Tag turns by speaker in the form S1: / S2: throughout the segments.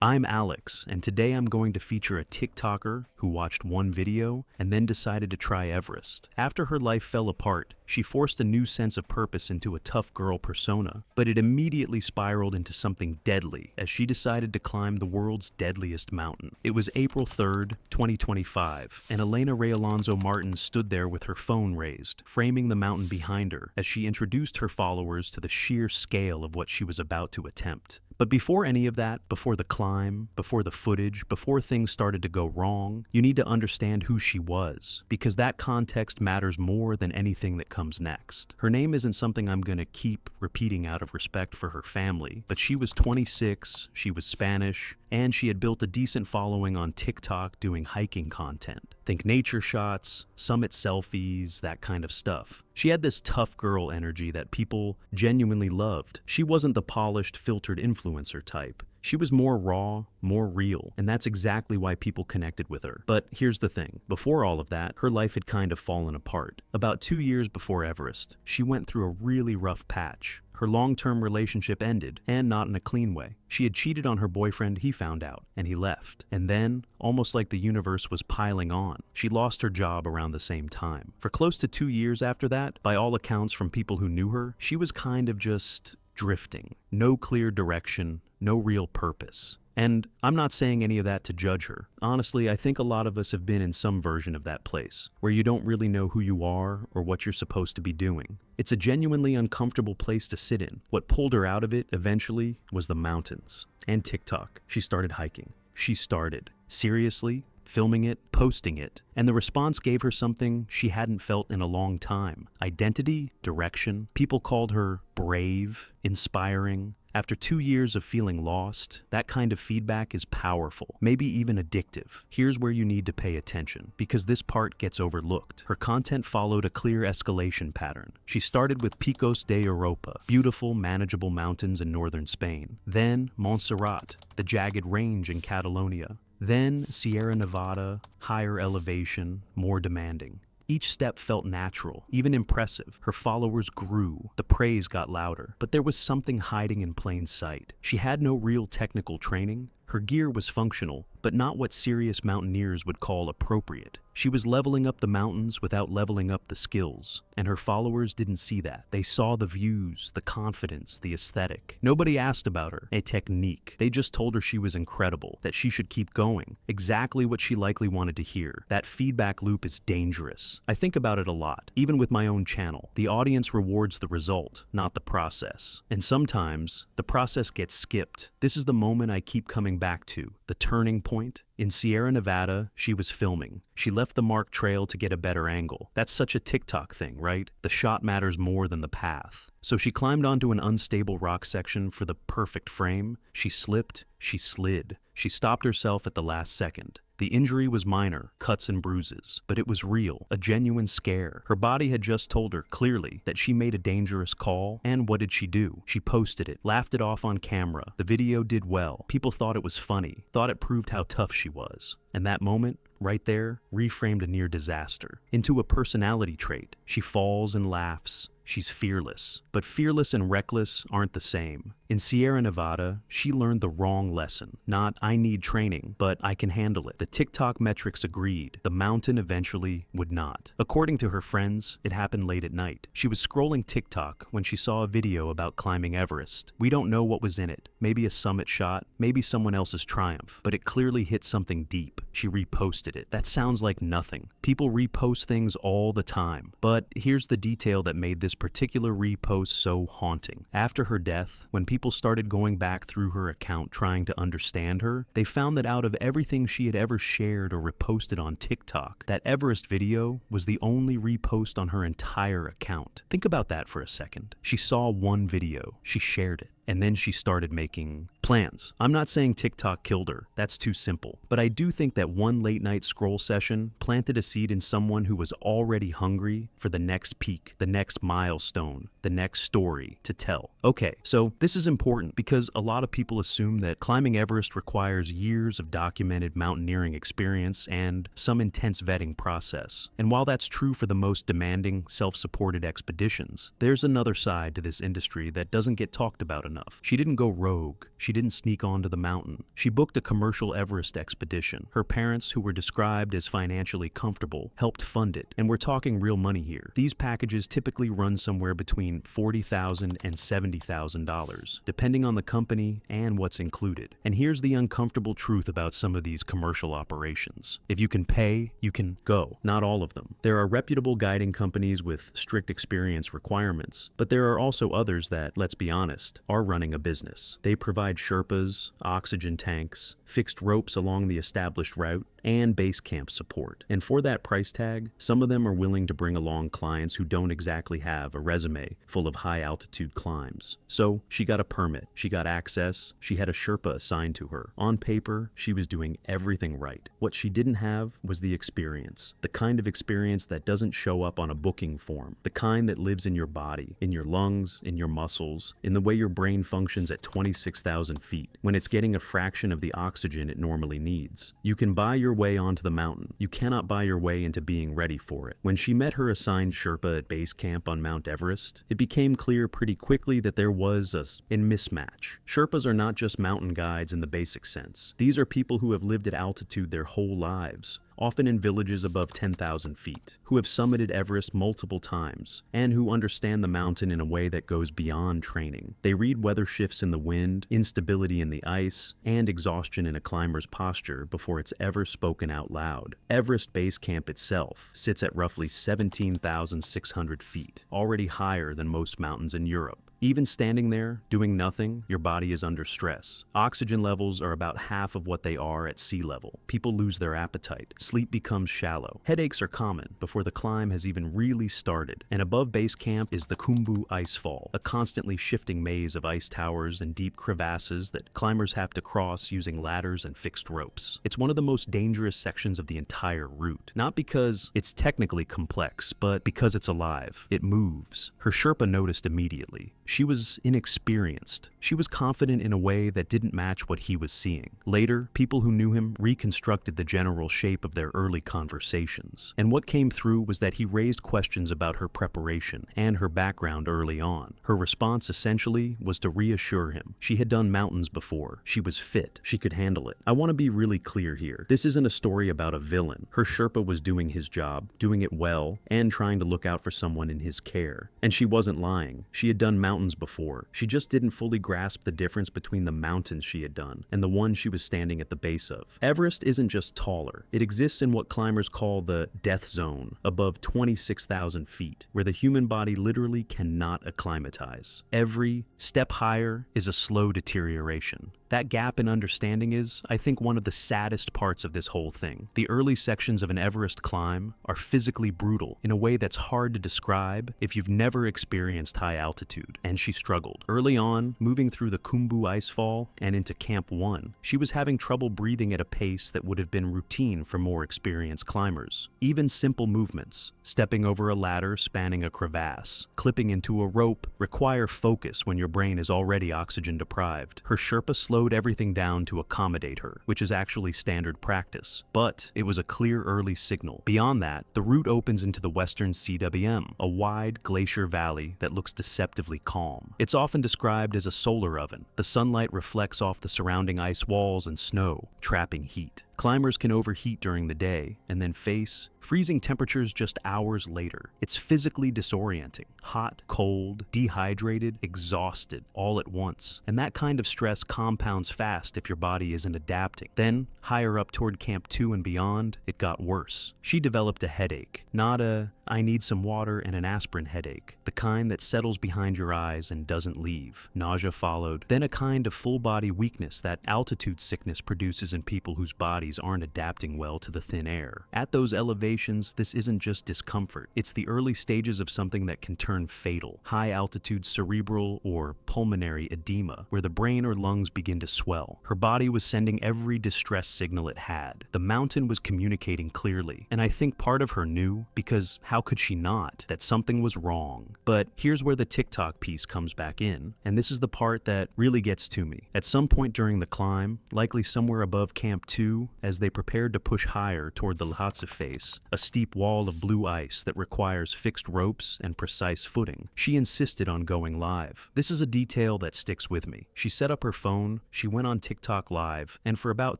S1: I'm Alex, and today I'm going to feature a TikToker who watched one video and then decided to try Everest. After her life fell apart, she forced a new sense of purpose into a tough girl persona, but it immediately spiraled into something deadly as she decided to climb the world's deadliest mountain. It was April 3rd, 2025, and Elena Ray Alonso Martin stood there with her phone raised, framing the mountain behind her as she introduced her followers to the sheer scale of what she was about to attempt. But before any of that, before the climb, before the footage, before things started to go wrong, you need to understand who she was, because that context matters more than anything that comes next. Her name isn't something I'm gonna keep repeating out of respect for her family, but she was 26, she was Spanish, and she had built a decent following on TikTok doing hiking content. Think nature shots, summit selfies, that kind of stuff. She had this tough girl energy that people genuinely loved. She wasn't the polished, filtered influencer type. She was more raw, more real, and that's exactly why people connected with her. But here's the thing, before all of that, her life had kind of fallen apart. About 2 years before Everest, she went through a really rough patch. Her long-term relationship ended, and not in a clean way. She had cheated on her boyfriend, he found out, and he left. And then, almost like the universe was piling on, she lost her job around the same time. For close to 2 years after that, by all accounts from people who knew her, she was kind of just drifting. No clear direction, no real purpose. And I'm not saying any of that to judge her. Honestly, I think a lot of us have been in some version of that place, where you don't really know who you are or what you're supposed to be doing. It's a genuinely uncomfortable place to sit in. What pulled her out of it, eventually, was the mountains. And TikTok. She started hiking. She started. Seriously? Filming it, posting it, and the response gave her something she hadn't felt in a long time. Identity, direction. People called her brave, inspiring. After 2 years of feeling lost, that kind of feedback is powerful, maybe even addictive. Here's where you need to pay attention, because this part gets overlooked. Her content followed a clear escalation pattern. She started with Picos de Europa, beautiful, manageable mountains in northern Spain. Then Montserrat, the jagged range in Catalonia. Then Sierra Nevada, higher elevation, more demanding. Each step felt natural, even impressive. Her followers grew, the praise got louder, but there was something hiding in plain sight. She had no real technical training. Her gear was functional, but not what serious mountaineers would call appropriate. She was leveling up the mountains without leveling up the skills, and her followers didn't see that. They saw the views, the confidence, the aesthetic. Nobody asked about her, a technique. They just told her she was incredible, that she should keep going. Exactly what she likely wanted to hear. That feedback loop is dangerous. I think about it a lot, even with my own channel. The audience rewards the result, not the process. And sometimes, the process gets skipped. This is the moment I keep coming back to, the turning point. In Sierra Nevada, she was filming. She left the marked trail to get a better angle. That's such a TikTok thing, right? The shot matters more than the path. So she climbed onto an unstable rock section for the perfect frame. She slipped, she slid. She stopped herself at the last second. The injury was minor, cuts and bruises, but it was real, a genuine scare. Her body had just told her clearly that she made a dangerous call, and what did she do? She posted it, laughed it off on camera. The video did well. People thought it was funny, thought it proved how tough she was. And that moment, right there, reframed a near disaster into a personality trait. She falls and laughs. She's fearless. But fearless and reckless aren't the same. In Sierra Nevada, she learned the wrong lesson. Not, I need training, but I can handle it. The TikTok metrics agreed. The mountain eventually would not. According to her friends, it happened late at night. She was scrolling TikTok when she saw a video about climbing Everest. We don't know what was in it. Maybe a summit shot, maybe someone else's triumph, but it clearly hit something deep. She reposted it. That sounds like nothing. People repost things all the time. But here's the detail that made this particular repost so haunting. After her death, when people started going back through her account trying to understand her, they found that out of everything she had ever shared or reposted on TikTok, that Everest video was the only repost on her entire account. Think about that for a second. She saw one video, she shared it, and then she started making plans. I'm not saying TikTok killed her, that's too simple, but I do think that one late night scroll session planted a seed in someone who was already hungry for the next peak, the next milestone, the next story to tell. Okay, so this is important because a lot of people assume that climbing Everest requires years of documented mountaineering experience and some intense vetting process. And while that's true for the most demanding, self-supported expeditions, there's another side to this industry that doesn't get talked about enough. enough. She didn't go rogue. She didn't sneak onto the mountain. She booked a commercial Everest expedition. Her parents, who were described as financially comfortable, helped fund it. And we're talking real money here. These packages typically run somewhere between $40,000 and $70,000, depending on the company and what's included. And here's the uncomfortable truth about some of these commercial operations. If you can pay, you can go. Not all of them. There are reputable guiding companies with strict experience requirements, but there are also others that, let's be honest, are running a business. They provide Sherpas, oxygen tanks, fixed ropes along the established route, and base camp support. And for that price tag, some of them are willing to bring along clients who don't exactly have a resume full of high altitude climbs. So she got a permit, she got access, she had a Sherpa assigned to her. On paper, she was doing everything right. What she didn't have was the experience. The kind of experience that doesn't show up on a booking form. The kind that lives in your body, in your lungs, in your muscles, in the way your brain functions at 26,000 feet, when it's getting a fraction of the oxygen it normally needs. You can buy your way onto the mountain. You cannot buy your way into being ready for it. When she met her assigned Sherpa at base camp on Mount Everest, it became clear pretty quickly that there was a mismatch. Sherpas are not just mountain guides in the basic sense. These are people who have lived at altitude their whole lives, often in villages above 10,000 feet, who have summited Everest multiple times, and who understand the mountain in a way that goes beyond training. They read weather shifts in the wind, instability in the ice, and exhaustion in a climber's posture before it's ever spoken out loud. Everest Base Camp itself sits at roughly 17,600 feet, already higher than most mountains in Europe. Even standing there, doing nothing, your body is under stress. Oxygen levels are about half of what they are at sea level. People lose their appetite. Sleep becomes shallow. Headaches are common before the climb has even really started. And above base camp is the Khumbu Icefall, a constantly shifting maze of ice towers and deep crevasses that climbers have to cross using ladders and fixed ropes. It's one of the most dangerous sections of the entire route. Not because it's technically complex, but because it's alive. It moves. Her Sherpa noticed immediately. She was inexperienced. She was confident in a way that didn't match what he was seeing. Later, people who knew him reconstructed the general shape of their early conversations. And what came through was that he raised questions about her preparation and her background early on. Her response essentially was to reassure him. She had done mountains before. She was fit. She could handle it. I want to be really clear here. This isn't a story about a villain. Her Sherpa was doing his job, doing it well, and trying to look out for someone in his care. And she wasn't lying. She had done mountains before. She just didn't fully grasp the difference between the mountains she had done and the one she was standing at the base of. Everest isn't just taller. It exists in what climbers call the death zone, above 26,000 feet, where the human body literally cannot acclimatize. Every step higher is a slow deterioration. That gap in understanding is, I think, one of the saddest parts of this whole thing. The early sections of an Everest climb are physically brutal in a way that's hard to describe if you've never experienced high altitude, and she struggled. Early on, moving through the Khumbu Icefall and into Camp 1, she was having trouble breathing at a pace that would have been routine for more experienced climbers. Even simple movements, stepping over a ladder spanning a crevasse, clipping into a rope, require focus when your brain is already oxygen deprived. Her Sherpa slowed everything down to accommodate her, which is actually standard practice. But it was a clear early signal. Beyond that, the route opens into the western CWM, a wide glacier valley that looks deceptively calm. It's often described as a solar oven. The sunlight reflects off the surrounding ice walls and snow, trapping heat. Climbers can overheat during the day and then face freezing temperatures just hours later. It's physically disorienting. Hot, cold, dehydrated, exhausted, all at once. And that kind of stress compounds fast if your body isn't adapting. Then, higher up toward Camp 2 and beyond, it got worse. She developed a headache. Not a, I need some water and an aspirin headache. The kind that settles behind your eyes and doesn't leave. Nausea followed. Then a kind of full-body weakness that altitude sickness produces in people whose bodies aren't adapting well to the thin air. At those elevations, this isn't just discomfort. It's the early stages of something that can turn fatal. High-altitude cerebral or pulmonary edema, where the brain or lungs begin to swell. Her body was sending every distress signal it had. The mountain was communicating clearly, and I think part of her knew, because how How could she not? That something was wrong. But here's where the TikTok piece comes back in, and this is the part that really gets to me. At some point during the climb, likely somewhere above Camp 2, as they prepared to push higher toward the Lhotse face, a steep wall of blue ice that requires fixed ropes and precise footing, she insisted on going live. This is a detail that sticks with me. She set up her phone, she went on TikTok live, and for about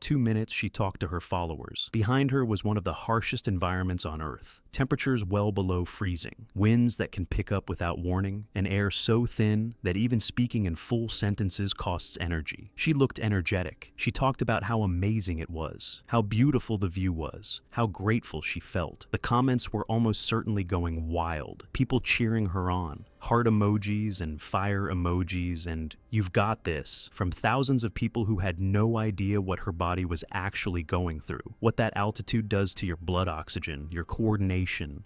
S1: 2 minutes she talked to her followers. Behind her was one of the harshest environments on Earth. Temperatures well below freezing, winds that can pick up without warning, and air so thin that even speaking in full sentences costs energy. She looked energetic. She talked about how amazing it was, how beautiful the view was, how grateful she felt. The comments were almost certainly going wild, people cheering her on, heart emojis and fire emojis and "you've got this" from thousands of people who had no idea what her body was actually going through, what that altitude does to your blood oxygen, your coordination,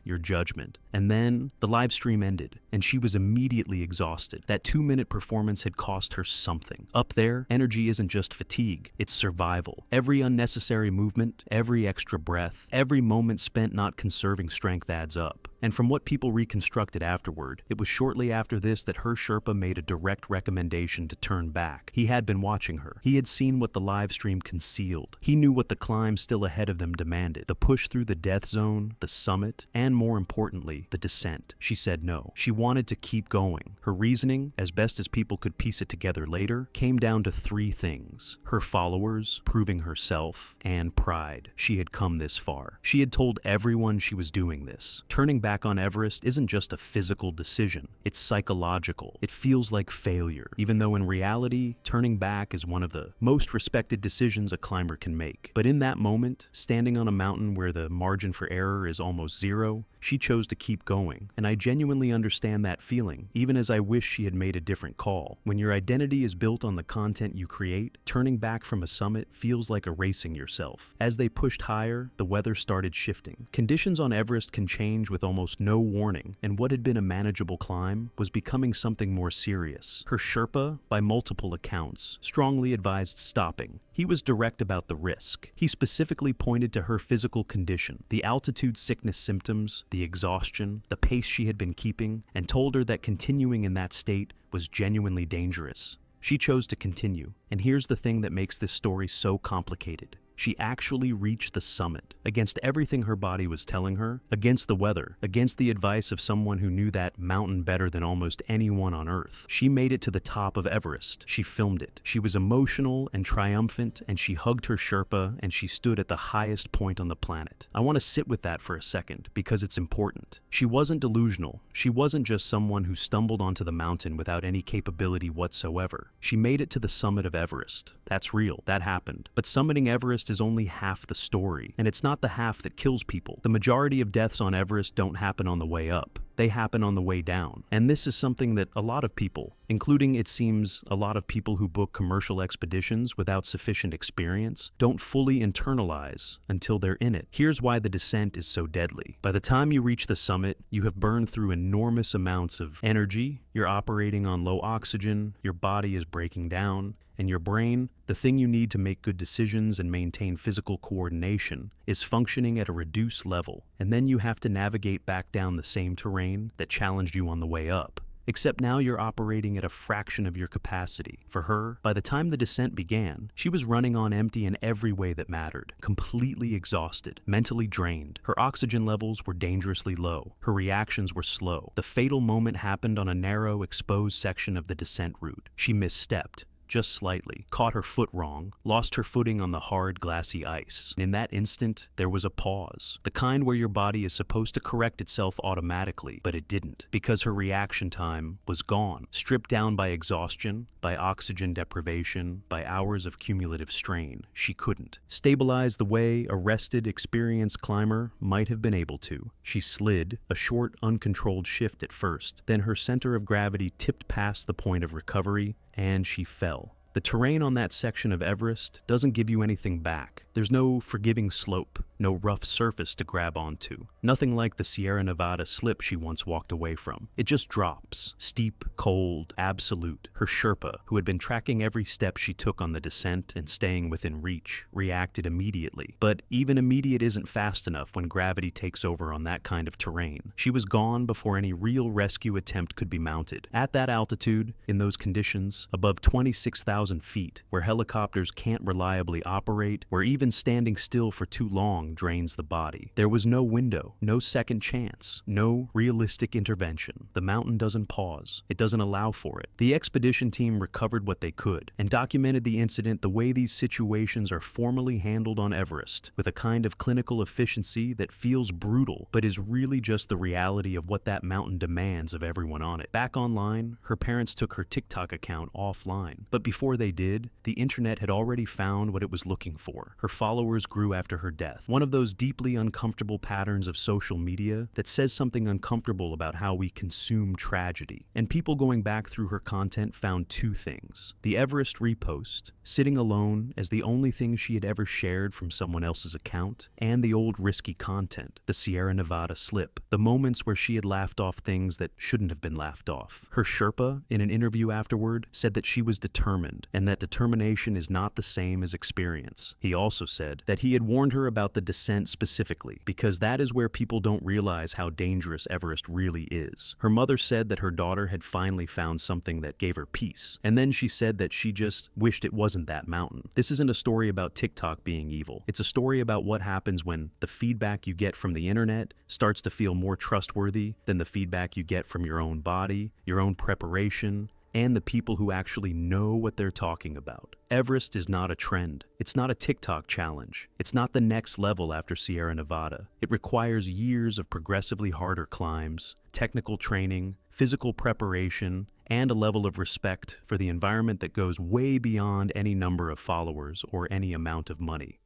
S1: your judgment. And then the live stream ended, and she was immediately exhausted. That 2-minute performance had cost her something. Up there, energy isn't just fatigue, it's survival. Every unnecessary movement, every extra breath, every moment spent not conserving strength adds up. And from what people reconstructed afterward, it was shortly after this that her Sherpa made a direct recommendation to turn back. He had been watching her. He had seen what the live stream concealed. He knew what the climb still ahead of them demanded. The push through the death zone, the summit, and more importantly, the descent. She said no. She wanted to keep going. Her reasoning, as best as people could piece it together later, came down to 3 things: her followers, proving herself, and pride. She had come this far. She had told everyone she was doing this. Turning back on Everest isn't just a physical decision, it's psychological. It feels like failure, even though in reality, turning back is one of the most respected decisions a climber can make. But in that moment, standing on a mountain where the margin for error is almost zero, she chose to keep going, and I genuinely understand that feeling, even as I wish she had made a different call. When your identity is built on the content you create, turning back from a summit feels like erasing yourself. As they pushed higher, the weather started shifting. Conditions on Everest can change with almost no warning, and what had been a manageable climb was becoming something more serious. Her Sherpa, by multiple accounts, strongly advised stopping. He was direct about the risk. He specifically pointed to her physical condition, the altitude sickness symptoms, the exhaustion, the pace she had been keeping, and told her that continuing in that state was genuinely dangerous. She chose to continue, and here's the thing that makes this story so complicated. She actually reached the summit, against everything her body was telling her, against the weather, against the advice of someone who knew that mountain better than almost anyone on Earth. She made it to the top of Everest. She filmed it. She was emotional and triumphant, and she hugged her Sherpa, and she stood at the highest point on the planet. I want to sit with that for a second, because it's important. She wasn't delusional. She wasn't just someone who stumbled onto the mountain without any capability whatsoever. She made it to the summit of Everest. That's real. That happened. But summiting Everest is only half the story, and it's not the half that kills people. The majority of deaths on Everest don't happen on the way up. They happen on the way down. And this is something that a lot of people, including it seems a lot of people who book commercial expeditions without sufficient experience, don't fully internalize until they're in it. Here's why the descent is so deadly. By the time you reach the summit, you have burned through enormous amounts of energy, you're operating on low oxygen, your body is breaking down, and your brain, the thing you need to make good decisions and maintain physical coordination, is functioning at a reduced level, and then you have to navigate back down the same terrain that challenged you on the way up. Except now you're operating at a fraction of your capacity. For her, by the time the descent began, she was running on empty in every way that mattered, completely exhausted, mentally drained. Her oxygen levels were dangerously low. Her reactions were slow. The fatal moment happened on a narrow, exposed section of the descent route. She misstepped, just slightly, caught her foot wrong, lost her footing on the hard, glassy ice. In that instant, there was a pause, the kind where your body is supposed to correct itself automatically, but it didn't, because her reaction time was gone, stripped down by exhaustion, by oxygen deprivation, by hours of cumulative strain. She couldn't stabilize the way a rested, experienced climber might have been able to. She slid, a short, uncontrolled shift at first, then her center of gravity tipped past the point of recovery, and she fell. The terrain on that section of Everest doesn't give you anything back. There's no forgiving slope. no rough surface to grab onto. Nothing like the Sierra Nevada slip she once walked away from. It just drops. Steep, cold, absolute. Her Sherpa, who had been tracking every step she took on the descent and staying within reach, reacted immediately. But even immediate isn't fast enough when gravity takes over on that kind of terrain. She was gone before any real rescue attempt could be mounted. At that altitude, in those conditions, above 26,000 feet, where helicopters can't reliably operate, where even standing still for too long drains the body, there was no window, no second chance, no realistic intervention. The mountain doesn't pause. It doesn't allow for it. The expedition team recovered what they could and documented the incident the way these situations are formally handled on Everest, with a kind of clinical efficiency that feels brutal, but is really just the reality of what that mountain demands of everyone on it. Back online, her parents took her TikTok account offline, but before they did, the internet had already found what it was looking for. Her followers grew after her death. One of those deeply uncomfortable patterns of social media that says something uncomfortable about how we consume tragedy. And people going back through her content found two things: the Everest repost, sitting alone as the only thing she had ever shared from someone else's account, and the old risky content, the Sierra Nevada slip, the moments where she had laughed off things that shouldn't have been laughed off. Her Sherpa, in an interview afterward, said that she was determined, and that determination is not the same as experience. He also said that he had warned her about the descent specifically, because that is where people don't realize how dangerous Everest really is. Her mother said that her daughter had finally found something that gave her peace, and then she said that she just wished it wasn't that mountain. This isn't a story about TikTok being evil. It's a story about what happens when the feedback you get from the internet starts to feel more trustworthy than the feedback you get from your own body, your own preparation, and the people who actually know what they're talking about. Everest is not a trend. It's not a TikTok challenge. It's not the next level after Sierra Nevada. It requires years of progressively harder climbs, technical training, physical preparation, and a level of respect for the environment that goes way beyond any number of followers or any amount of money.